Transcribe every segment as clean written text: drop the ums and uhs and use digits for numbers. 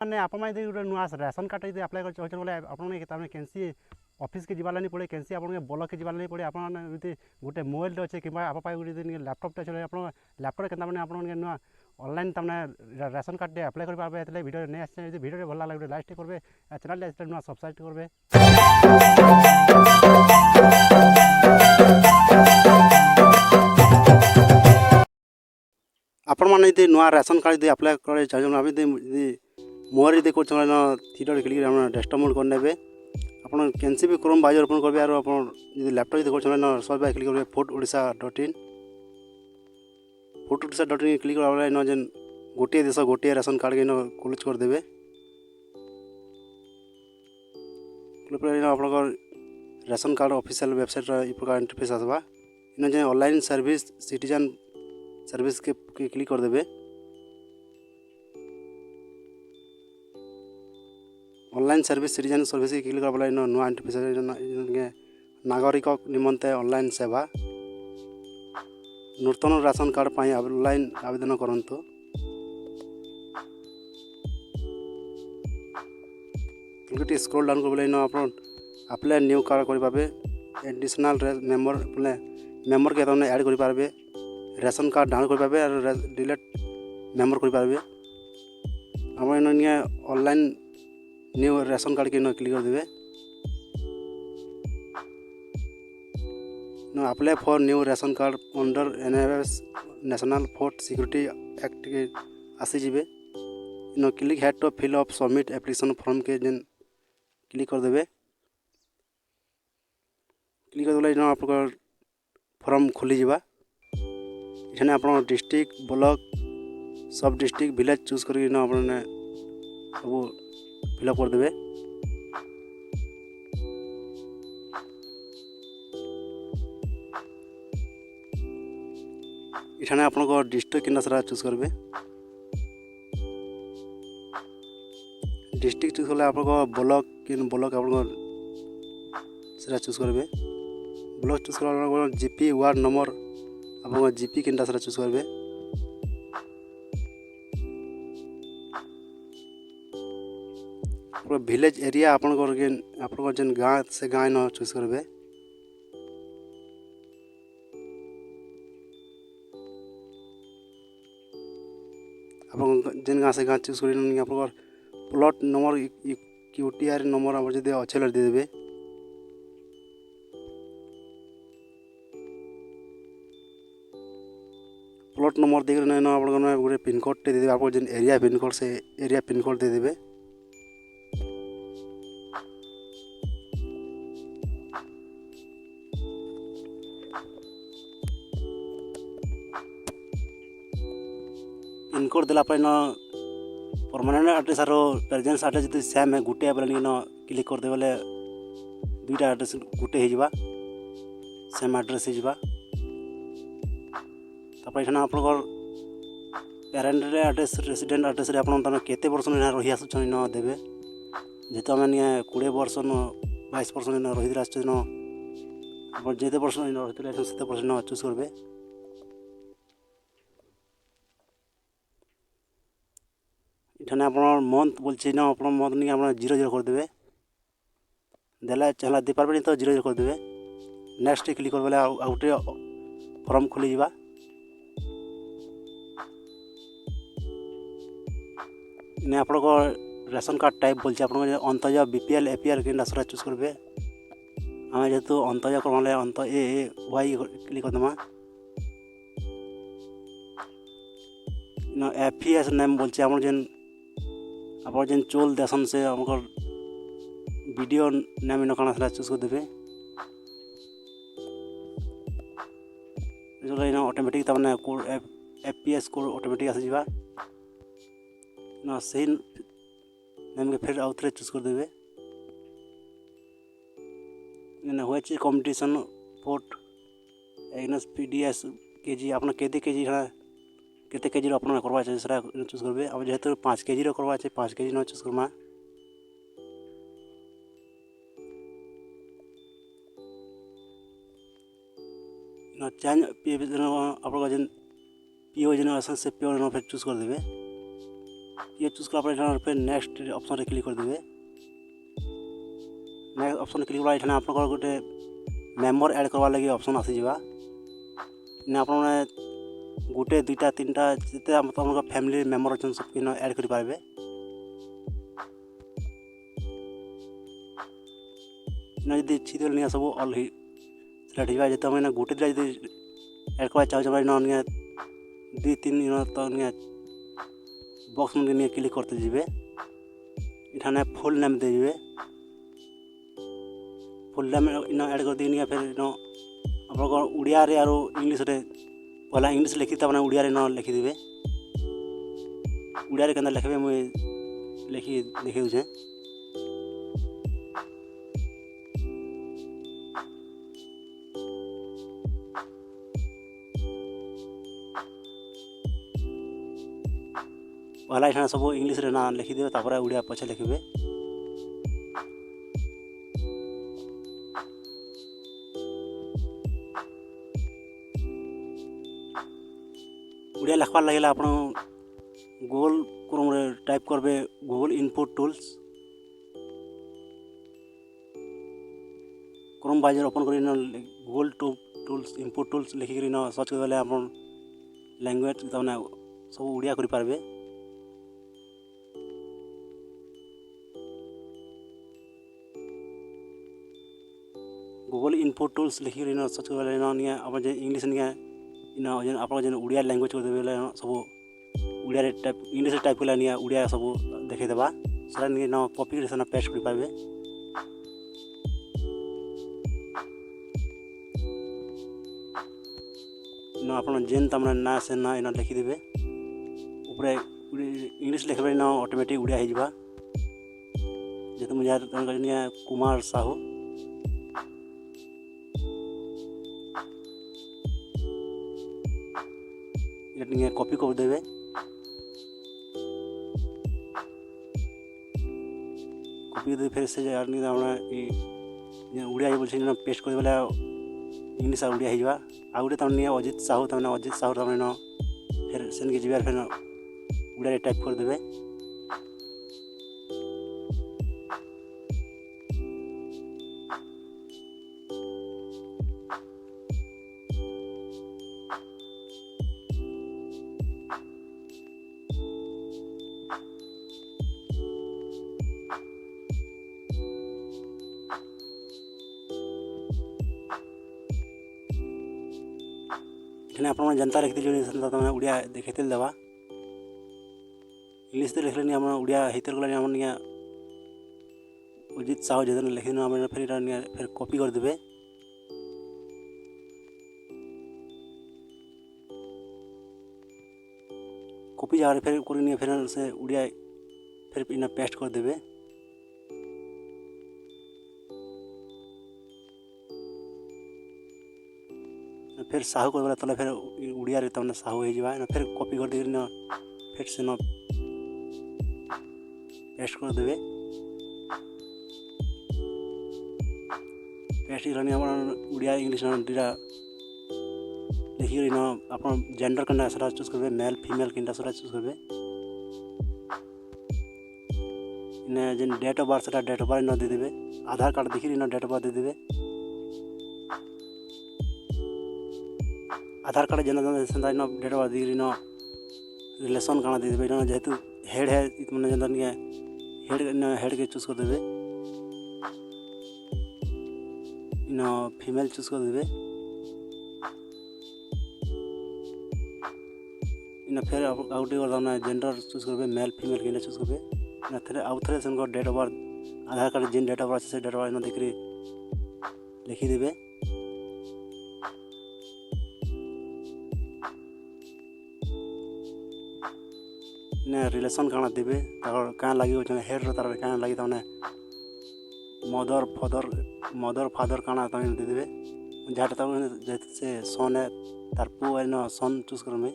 मैंने आप गोटे नुआ राशन कार्ड यदि आप्लाय कर बोले आपने कैंसी ऑफिस के जीवाला नहीं पड़े कैंसी आप ब्लॉक के जीवाला नहीं पड़े आपने गोटे मोबाइल अच्छे कि आप गोटे लैपटॉप चले आप लैपटॉप के आप नुआ ऑनलाइन तमाने राशन कार्ड आप्लाय कर पारे वीडियो नहीं आसे वीडियो भल लगे लाइक करेंगे चैनल नुआ सब्सक्राइब करेंगे। आपण मैंने नुआ राशन कार्ड आप्लाय कर चाहिए मोर यदि कर थीटर क्लिक डेस्कटॉप मोड करने आप कैंसी भी क्रोम ब्राउजर ओपन करेंगे और आप लैपटॉप यदि कर सर्च बाय क्लिक करेंगे foododisha.in क्लिक कर जेन गोटे देश गोटे राशन कार्ड के क्लोज करदे आप राशन कार्ड ऑफिशियल वेबसाइट प्रकार इंटरफेस आसवा इन जेन ऑनलाइन सर्विस सिटीजन सर्विस के क्लिक करदे ऑनलाइन सर्विस सिटीजन सर्विस के क्लिक कर नुआ इंटरफेस नागरिक निमंते ऑनलाइन सेवा नूतन राशन कार्ड पर ऑनलाइन आवेदन करंतु क्लिक स्क्रॉल डाउन कर आप अप्लाई न्यू कार्ड कर पारे एडिशनल मेंबर के ऐड कर पारे राशन कार्ड डाउन कर पारे और डिलीट मेंबर कर पारे आप ऑनलाइन न्यू राशन कार्ड के क्लिक कर देवे apply for new ration card under NFS national food security act के आसीजे इन click head to fill up submit application form के जेन क्लिक कर देवे क्लिक कर देला आप फॉर्म खुली जावा इठाने आप डिस्ट्रिक्ट ब्लॉक सब डिस्ट्रिक्ट विलेज चूज कर सब फिलअप कर देवे इठाने आप डिस्ट्रिक्ट कितना सारा चूज करेंगे डिस्ट्रिक्ट चूज कले आप ब्लॉक ब्लॉक आप चूज करेंगे ब्लॉक चूज कर जीपी वार्ड नंबर आप जीपी कितना सारा चूज करेंगे विलेज एरिया आप जेन गाँव से गाँव न चूज करेंगे आप जेन गाँव से गाँव चूज कर प्लॉट नंबर क्यूटीआर नंबर आप जब अच्छे देदेवे प्लॉट नंबर देख आप गोटे पिनकोड टे देदेवे आप जेन एरिया पिनकोड से एरिया पिनकोड देदेवे पिनकोड देला परमानेंट एड्रेस और प्रेजेंस एड्रेस जो सेम है गोटे बेले क्लिक करदे बोले दुईटा एड्रेस गोटे हो सेम एड्रेस हो आप पेरेंट एड्रेस रेसिडेंट एड्रेस केते वर्ष रही आस देवे जेहेतु आम 20 वर्ष 22 वर्ष रही आप जिते वर्ष रही से वर्ष चूज करेंगे इठाने आप मंथ बोलचे आप मंथ नहीं आप 00 करदे देला चला दे पारे नहीं तो 00 करदे नेक्स्ट क्लिक कर बोले गोटे फॉर्म खुली जा आप राशन कार्ड टाइप बोलचे आप अंतज बीपीएल एपीएल के सारा चूज करेंगे आम जेहेतु अंतज कर अंत ए वाई क्लिक करदमा एफईएस नेम बोलचे आप आप जेन चोल देसन से वीडियो नेम इन कण चूज कर देवे ऑटोमेटिक तमाने एफपीएस कोड ऑटोमेटिक आसीजा सही नेम के फिर आउ थे चूज कर देवे which competition port Agnes PDS KG आप केजी केते केजी अपना करवा चाहिए चूज करेंगे अब जेहेतु 5 केजी करवा चाहिए 5 केजी न चूज करमा चेंज आप जेन पीओ जेन से पीओ फिर चूज कर देवे ये चूज कला पे नेक्स्ट ऑप्शन रे क्लिक करदेवे। नेक्स्ट ऑप्शन क्लिक कला एठाने आपन गोटे मेम्बर ऐड करवा लगी ऑप्शन आसी जावा। ने आपन गोटे दुईटा तीनटा जिते हम फैमिली मेम्बर अच्छा सबके ऐड कर पारे। यदि छीद नहीं सब ऑल सिलेक्ट हो जिते हम गोटे दुटा यदि ऐड करवा चाहे दुई तीन तो बॉक्स में क्लिक करते जीवे। इठाने फुल नेम दे जीवे। फुल नेम इन ऐड कर दी फिर आप उड़िया रे आरो इंग्लिश रे पहला इंग्लिश लिखी तब उड़िया रे लिखिदेवे। उड़िया रे केनता लिखबे मुई लिखी देखि दूचे। पहला इठाने सब इंग्लिश रे ना लिखिदेवे तापर उड़िया पछे लिखबे। उड़िया लिखबार लगे आप गूगल क्रोम रे टाइप करबे Google input tools. Chrome browser open कर गूगल टूल्स इनपुट टूल्स लिखिक सर्च कर आप लैंग्वेज तमाने सब उड़िया कर पारबे। गूगल इनपुट टूल्स लिखिक सर्च कर आप इंग्लिश आप उड़िया लैंग्वेज कर देवे सब उड़िया टाइप इंग्लिश टाइप कर उड़िया सब देखा से कॉपी से पेस्ट कर पारे। आप जेन तमाने ना से ना इन लिखिदेवे। ऊपर इंग्लिश लिखे ऑटोमेटिक उड़िया हो जेहेतु मुझे कुमार साहू। कॉपी कर देवे। कॉपी दे फिर से उड़िया बोल पेस्ट कर देवे इंग्लिश उड़िया हो आ गोटे तमाने अजित साहू तमाने फिर सेन के जीवार फिर उड़िया टाइप कर देवे। आप जनता लिखी उड़िया देखे देवा। इंग्लिश लिख लेनी उड़िया हितर गला अजित साहू जो लिखी फिर कॉपी कर देवे। कॉपी जगह फिर फिर से उड़िया फिर इन पेस्ट कर देवे। फिर साहू कर तले फिर उड़िया रे तमने साहू हो जावा। फिर कॉपी कर दे फिर से पेस्ट कर देवे। पेस्ट उड़िया इंग्लिश दुटा लिखिक आप जेंडर कना चूज करेंगे मेल फीमेल किनटा चूज करेंगे। जेन डेट ऑफ बर्थ से डेट ऑफ बर्थ दे देवे। आधार कार्ड देखिए डेट ऑफ बर्थ दे देवे। आधार कार्ड जेना डेट ऑफ बर्थ दी रिलेशन काना दे देवे। जेहेतु हेड है मैंने हेड के चूज कर देवे। इन फीमेल चूज कर देवे। इन फिर आउट जेंडर चूज करेंगे मेल फीमेल के चूज करेंगे। आउ थे date of birth Aadhaar card जेन डेट ऑफ बर्थ से डेट ऑफ बर्थ देख लिखिदेवे। रिलेशन काना देवे क्या लगे हेड रो क्या लगे मदर फादर काना दे देवे। जहाँ जेहतु से सन है तार पु सन चूज करेंगे।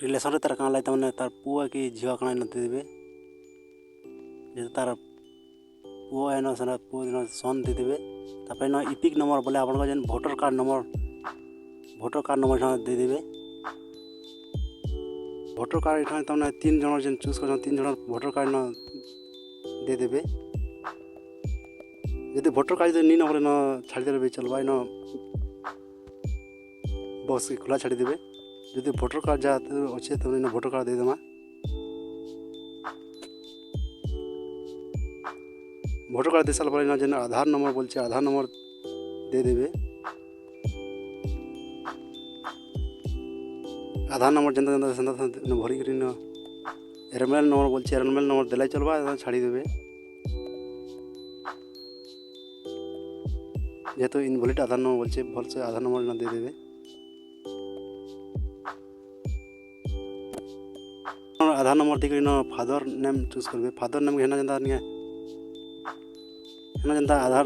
रिलेसन तार काଣା ଲାଗି ତାମାନେ ତାର ପୁଅ କି ଝିଅ କାଣା ନ ଦେଇଦେବେ ଯେହେତୁ ତାର ପୁଅ ଏନ ସେନା ପୁଅ ଦିନ ସନ୍ ଦେଇଦେବେ ତାପରେ ନ ଇପିକ୍ ନମ୍ବର ବୋଲେ ଆପଣଙ୍କ ଯେନ୍ ଭୋଟର କାର୍ଡ଼ ନମ୍ବର ଦେଇଦେବେ ଭୋଟର କାର୍ଡ଼ ଏখানে ତାମାନେ 3 ଜଣ ଯେନ୍ ଚୁଜ୍ କରଛନ୍ 3 ଜଣ ଭୋଟର କାର୍ଡ଼ ନ ଦେଇଦେବେ ଯଦି ଭୋଟର କାର୍ଡ଼ ଯଦି ନି ନ ବୋଲେ ନ ଛାଡ଼ିଦେଲେ ବି ଚଲବା ନ ବକ୍ସ ଖୋଲା ଛାଡ଼ିଦେବେ ଯଦି ଭୋଟର କାର୍ଡ଼ ଯାହା ଅଛେ ତାମାନେ ନ ଭୋଟର କାର୍ଡ଼ ଦେଇଦେମା ভোটর কার্ড দিয়ে সারা পরে না যেন আধার নম্বর বলছে আধার নম্বর দিয়ে দেবে আধার নম্বর যেন ভরি করে এরমেল নম্বর বলছে এরমেল নম্বর দেলাই চলবা ছাড়ি দেবে যেহেতু ইনভ্যালিড আধার নম্বর বলছে ভালসে আধার নম্বর না দিয়ে দেবে আধার নম্বর দিয়ে ফাদর নেম চুজ করবে ফাদর নেম হেনা যেন নিয়ে ଏନ ଯେନ୍ତା ଆଧାର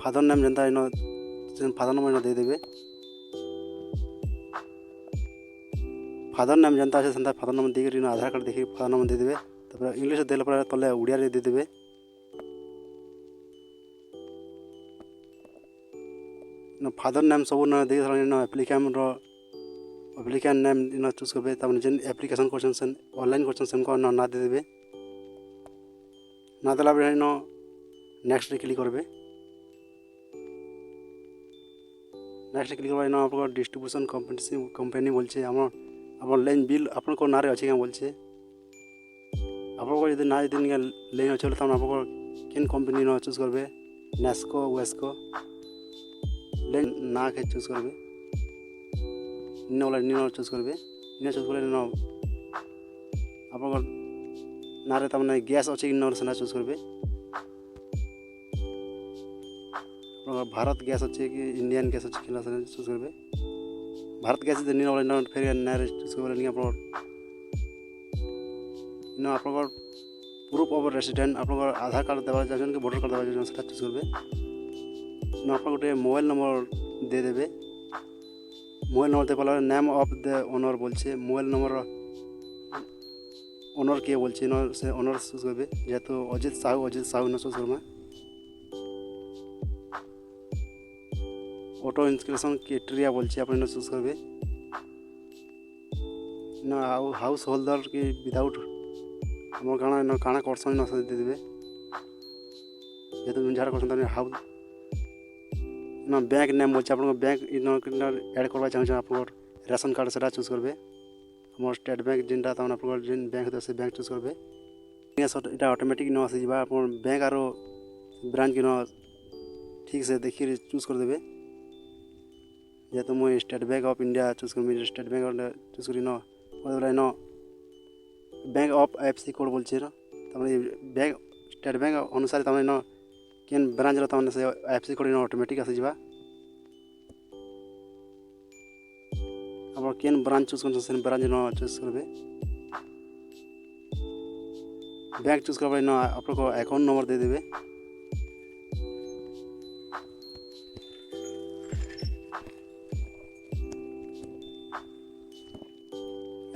ଫାଦର ନେମ୍ ଯେନ୍ତା ଏନ ଫାଦର ନମ୍ବର ଏନ ଦେଇଦେବେ ଫାଦର ନେମ୍ ଯେନ୍ତା ଅଛି ସେନ୍ତା ଫାଦର ନମ୍ବର ଦେଇକରି ଆଧାର କାର୍ଡ଼ ଦେଖିକି ଫାଦର ନମ୍ବର ଦେଇଦେବେ ତାପରେ ଇଂଲିଶରେ ଦେଲା ପରେ ତଲେ ଓଡ଼ିଆରେ ଦେଇଦେବେ ଫାଦର ନେମ୍ ସବୁ ଦେଇ ଆପ୍ଲିକାନ୍ ନେମ୍ ଚୁଜ୍ କରିବେ ତାପରେ ଯେନ୍ ଆପ୍ଲିକେସନ୍ କରୁଛନ୍ ସେ ଅନଲାଇନ୍ କରୁଛନ୍ ସେମାନଙ୍କ ନାଁ ଦେଇଦେବେ ନା ଦେଲା ବେଳେ ଏନ नेक्स्ट क्लिक करबे नेक्स्ट क्लिक करबा आपको डिस्ट्रीब्यूशन कंपनी बोलছে আমার লাইন বিল আপনার নারে আছে क्या बोलছে आपको यदि ना यदि लाइन अच्छे तो आपको केन कंपनी न चूज करबे नेस्को वेस्को लाइन ना के चूज करबे इन वाला इन चूज करबे इन चूज करले न आपको नारे तमने गैस अच्छे इन सेना चूज करबे भारत गैस अच्छे कि इंडियन गैस अच्छे कि चूज करबे भारत गैस नहीं वाला फिर नारे चूज करबे नहीं आप प्रूफ ऑफ रेसिडेंट आप आधार कार्ड देवा चाहछन कि वोटर कार्ड देवा चाहछन सेटा चूज करबे न आप गोटे मोबाइल नंबर दे देबे मोबाइल नंबर दे पाला नेम ऑफ द ओनर बोलछे मोबाइल नंबर ओनर के बोलछे न से ओनर चूज करबे जेहेतु अजित साहू न चूज करबा ऑटो इंस्क्रिप्शन क्राइटेरिया बोलछे आप चूज करबे न हाउस होल्डर के विदाउट हम काଣା करसन न दे देबे जेहेतु जार करसन हाउस न बैंक नेम बोलछे आपन बैंक ऐड करबा चाहछन आपन रेशन कार्ड सेटा चूज करबे हमर स्टेट बैंक जिनटा तमन आपन जिन बैंक से बैंक चूज करबे इटा ऑटोमेटिक न आसी जिबा आपन बैंक आरो ब्रांच के न ठीक से देखि चूज कर देबे जेहेतु मुझे state bank of India choose कर स्टेट बैंक चूज कर न बैंक ऑफ एफसी कोड बोलछे न तमने बैंक स्टेट बैंक अनुसार तमने न केन ब्रांच रो तमने से एफसी कोड न ऑटोमेटिक आसी जिबा हमर केन ब्रांच चूज करछन से ब्रांच न चूज करबे बैंक चूज करबा न आपको अकाउंट नंबर दे देबे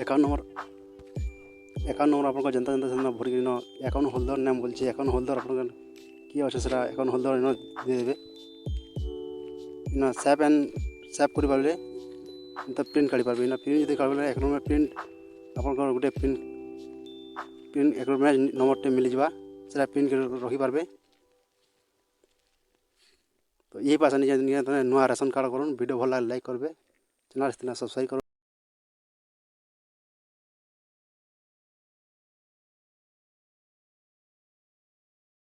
अकाउंट नंबर आपको जनता भर अकाउंट होल्डर नेम बोलछे अकाउंट होल्डर आप किए अच्छे से अकाउंट होल्डर दे देबे सेव कर पारे तो प्रिंट काढ़ी पारे प्रिंट जो काढ़ अकाउंट प्रिंट आप गोटे प्रिंट अकाउंट नंबर मिल जावा से प्रिंट रखी पारे तो यही पास नुआ रेशन कार्ड कर वीडियो भल लाइक करेंगे चैनल सब्सक्राइब कर।